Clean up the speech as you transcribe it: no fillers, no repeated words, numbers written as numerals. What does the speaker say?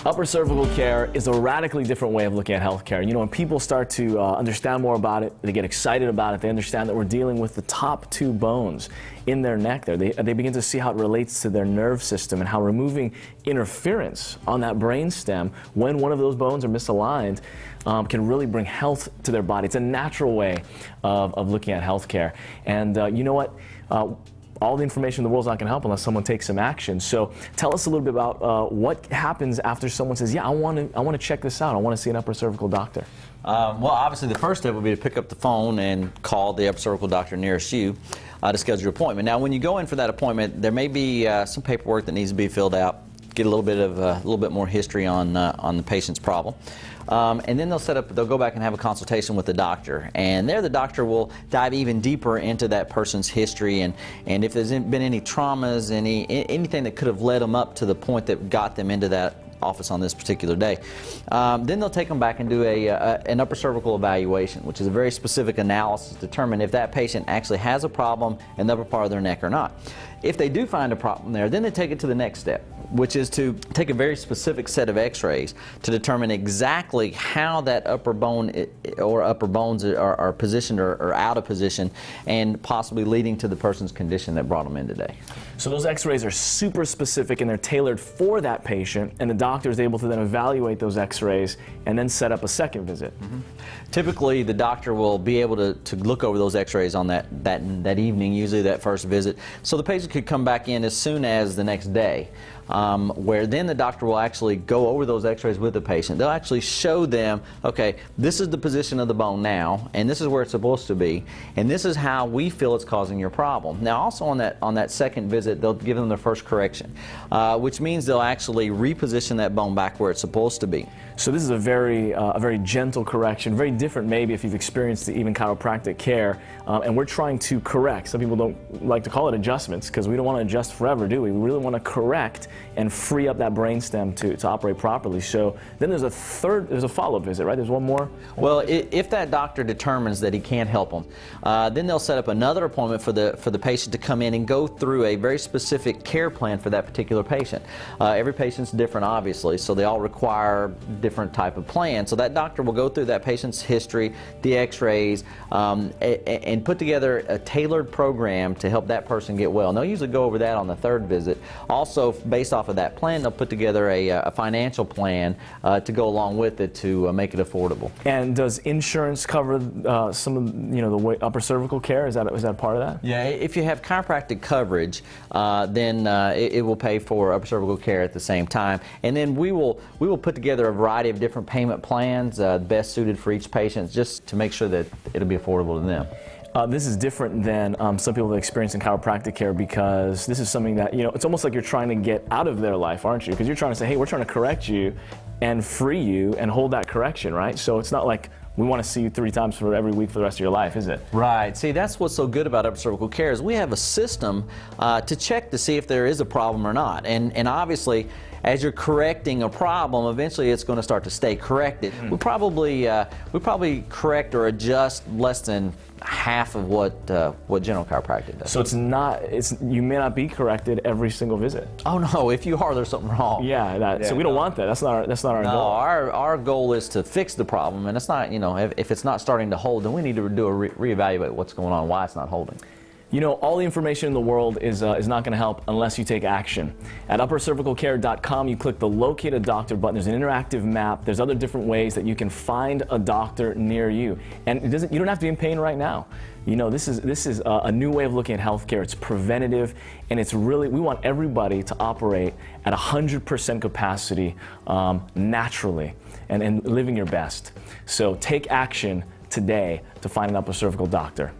Upper cervical care is a radically different way of looking at healthcare. You know, when people start to understand more about it, they get excited about it, they understand that we're dealing with the top two bones in their neck there. They begin to see how it relates to their nerve system and how removing interference on that brain stem when one of those bones are misaligned can really bring health to their body. It's a natural way of looking at healthcare. And you know what? All the information in the world's not going to help unless someone takes some action. So tell us a little bit about what happens after someone says, yeah, I want to check this out. I want to see an upper cervical doctor. Well, obviously the first step would be to pick up the phone and call the upper cervical doctor nearest you to schedule your appointment. Now, when you go in for that appointment, there may be some paperwork that needs to be filled out, get a little bit more history on the patient's problem. And then they'll go back and have a consultation with the doctor. And there the doctor will dive even deeper into that person's history and if there's been any traumas, anything that could have led them up to the point that got them into that office on this particular day. Then they'll take them back and do an upper cervical evaluation, which is a very specific analysis to determine if that patient actually has a problem in the upper part of their neck or not. If they do find a problem there, then they take it to the next step, which is to take a very specific set of x-rays to determine exactly how that upper bone or upper bones are positioned or out of position, and possibly leading to the person's condition that brought them in today. So those x-rays are super specific and they're tailored for that patient, and the doctor is able to then evaluate those x-rays and then set up a second visit. Mm-hmm. Typically the doctor will be able to look over those x-rays on that evening, usually that first visit, so the patient could come back in as soon as the next day. Where then the doctor will actually go over those x-rays with the patient. They'll actually show them, okay, this is the position of the bone now, and this is where it's supposed to be, and this is how we feel it's causing your problem. Now also on that second visit, they'll give them their first correction, which means they'll actually reposition that bone back where it's supposed to be. So this is a very gentle correction, very different maybe if you've experienced even chiropractic care, and we're trying to correct. Some people don't like to call it adjustments because we don't want to adjust forever, do we? We really want to correct and free up that brainstem to operate properly. So then there's a follow-up visit, right? There's one more? Well, if that doctor determines that he can't help them, then they'll set up another appointment for the patient to come in and go through a very specific care plan for that particular patient. Every patient's different, obviously, so they all require different type of plan. So that doctor will go through that patient's history, the x-rays, and put together a tailored program to help that person get well. And they'll usually go over that on the third visit. Also, based off of that plan, they'll put together a financial plan to go along with it to make it affordable. And does insurance cover some of the upper cervical care? Is that part of that? Yeah, if you have chiropractic coverage, then it will pay for upper cervical care at the same time. And then we will put together a variety of different payment plans, best suited for each patient, just to make sure that it'll be affordable to them. This is different than some people that experience in chiropractic care, because this is something that, it's almost like you're trying to get out of their life, aren't you? Because you're trying to say, hey, we're trying to correct you and free you and hold that correction, right? So it's not like we want to see you 3 times for every week for the rest of your life, is it? Right. See, that's what's so good about upper cervical care is we have a system to check to see if there is a problem or not. And obviously, as you're correcting a problem, eventually it's going to start to stay corrected. We probably correct or adjust less than half of what general chiropractic does. So you may not be corrected every single visit. Oh no, if you are, there's something wrong. Yeah, so we don't want that. That's not our goal. No, our goal is to fix the problem, and it's not, if it's not starting to hold, then we need to do a reevaluate what's going on, why it's not holding. All the information in the world is not going to help unless you take action. At uppercervicalcare.com, you click the Locate a Doctor button. There's an interactive map. There's other different ways that you can find a doctor near you. And you don't have to be in pain right now. This is a new way of looking at healthcare. It's preventative, and we want everybody to operate at 100% capacity naturally and living your best. So take action today to find an upper cervical doctor.